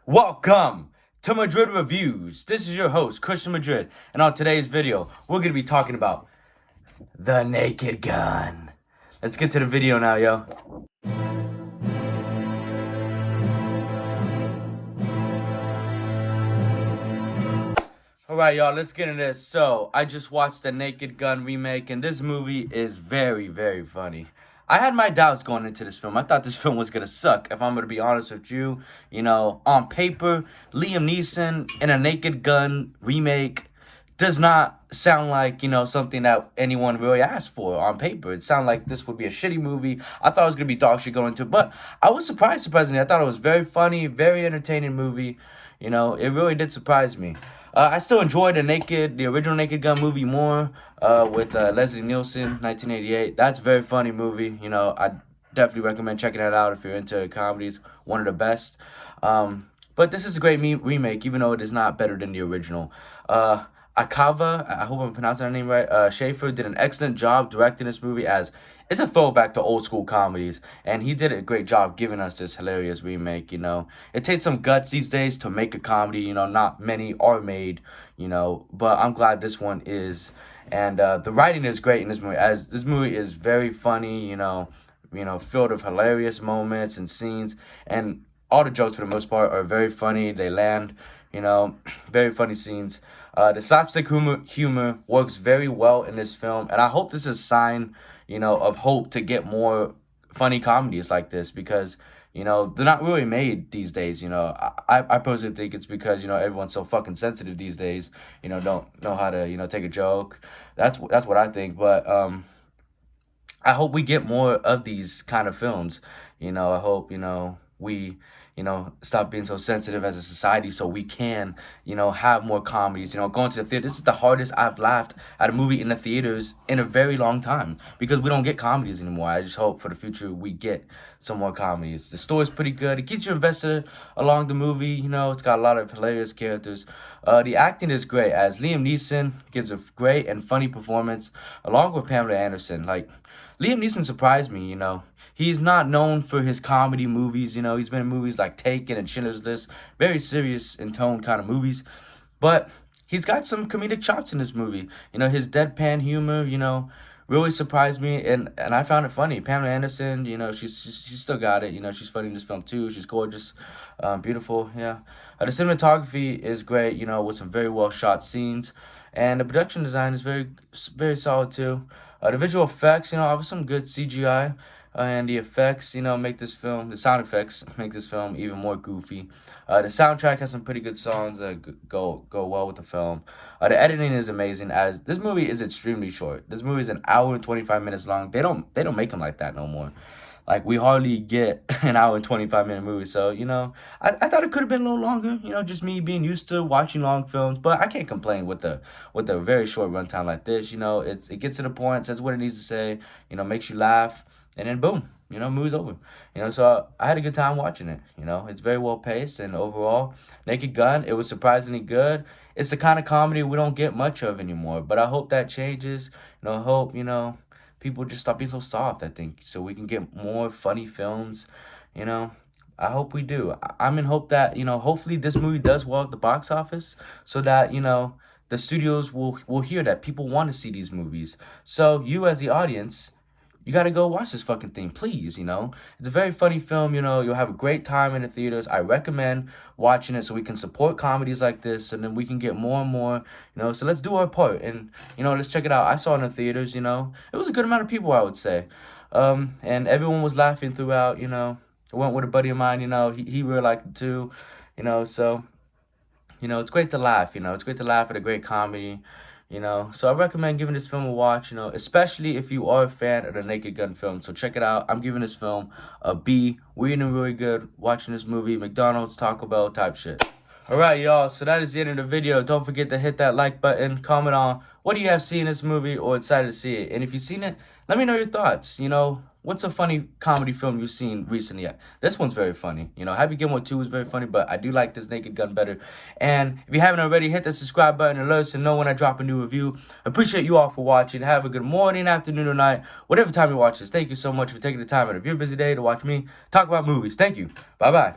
Welcome to Madrid Reviews. This is your host, Christian Madrid, and on today's video, we're going to be talking about The Naked Gun. Let's get to the video now, yo. Alright, y'all, let's get into this. So, I just watched the Naked Gun remake, and this movie is very, very funny. I had my doubts going into this film. I thought this film was gonna suck, if I'm gonna be honest with you. You know, on paper, Liam Neeson in a Naked Gun remake does not sound like, something that anyone really asked for on paper. It sounded like this would be a shitty movie. I thought it was gonna be dog shit going into it, but I was surprisingly. I thought it was very funny, very entertaining movie. You know, it really did surprise me. I still enjoyed the original Naked Gun movie more, with Leslie Nielsen, 1988. That's a very funny movie. You know, I definitely recommend checking that out if you're into comedies. One of the best. But this is a great remake, even though it is not better than the original. Akava, I hope I'm pronouncing her name right, Schaefer did an excellent job directing this movie, as it's a throwback to old school comedies, and he did a great job giving us this hilarious remake. You know, it takes some guts these days to make a comedy. You know, not many are made, but I'm glad this one is. And the writing is great in this movie, as this movie is very funny, filled with hilarious moments and scenes, and all the jokes for the most part are very funny. They land, very funny scenes. The slapstick humor works very well in this film, and I hope this is a sign, of hope to get more funny comedies like this, because, they're not really made these days. I personally think it's because, everyone's so fucking sensitive these days, don't know how to, take a joke. That's what I think, but, I hope we get more of these kind of films. I hope, we, stop being so sensitive as a society, so we can, have more comedies. Going to the theater, this is the hardest I've laughed at a movie in the theaters in a very long time, because we don't get comedies anymore. I just hope for the future we get some more comedies. The story's pretty good. It keeps you invested along the movie. It's got a lot of hilarious characters. The acting is great, as Liam Neeson gives a great and funny performance, along with Pamela Anderson. Like, Liam Neeson surprised me, He's not known for his comedy movies. He's been in movies like Taken and Schindler's List, very serious in tone kind of movies. But he's got some comedic chops in this movie. His deadpan humor, really surprised me, and I found it funny. Pamela Anderson, she's still got it. She's funny in this film too. She's gorgeous, beautiful, yeah. The cinematography is great, with some very well shot scenes, and the production design is very, very solid too. The visual effects, have some good CGI. And the effects, the sound effects make this film even more goofy. The soundtrack has some pretty good songs that go well with the film. The editing is amazing, as this movie is extremely short. This movie is an hour and 25 minutes long. They don't make them like that no more. Like, we hardly get an hour and 25-minute movie. So, I thought it could have been a little longer, just me being used to watching long films. But I can't complain with a very short runtime like this. It gets to the point, says what it needs to say, makes you laugh, and then boom, movie's over. So I had a good time watching it. It's very well paced, and overall, Naked Gun, it was surprisingly good. It's the kind of comedy we don't get much of anymore. But I hope that changes. I hope, people just stop being so soft, I think, so we can get more funny films. I hope we do. I'm in hope that, hopefully this movie does well at the box office, so that, the studios will hear that people want to see these movies. So you, as the audience, you gotta go watch this fucking thing, please. It's a very funny film. You'll have a great time in the theaters. I recommend watching it, so we can support comedies like this, and then we can get more and more. So let's do our part, and let's check it out. I saw it in the theaters. It was a good amount of people, I would say, and everyone was laughing throughout. I went with a buddy of mine. He really liked it too. So it's great to laugh. It's great to laugh at a great comedy. So I recommend giving this film a watch, especially if you are a fan of the Naked Gun film. So check it out. I'm giving this film a B. We're eating really good watching this movie. McDonald's, Taco Bell type shit. Alright, y'all. So that is the end of the video. Don't forget to hit that like button. Comment on what do you have seen this movie, or excited to see it. And if you've seen it, let me know your thoughts. What's a funny comedy film you've seen recently? This one's very funny. Happy Gilmore 2 is very funny, but I do like this Naked Gun better. And if you haven't already, hit the subscribe button, alerts to know when I drop a new review. Appreciate you all for watching. Have a good morning, afternoon, or night, whatever time you watch this. Thank you so much for taking the time out of your busy day to watch me talk about movies. Thank you. Bye-bye.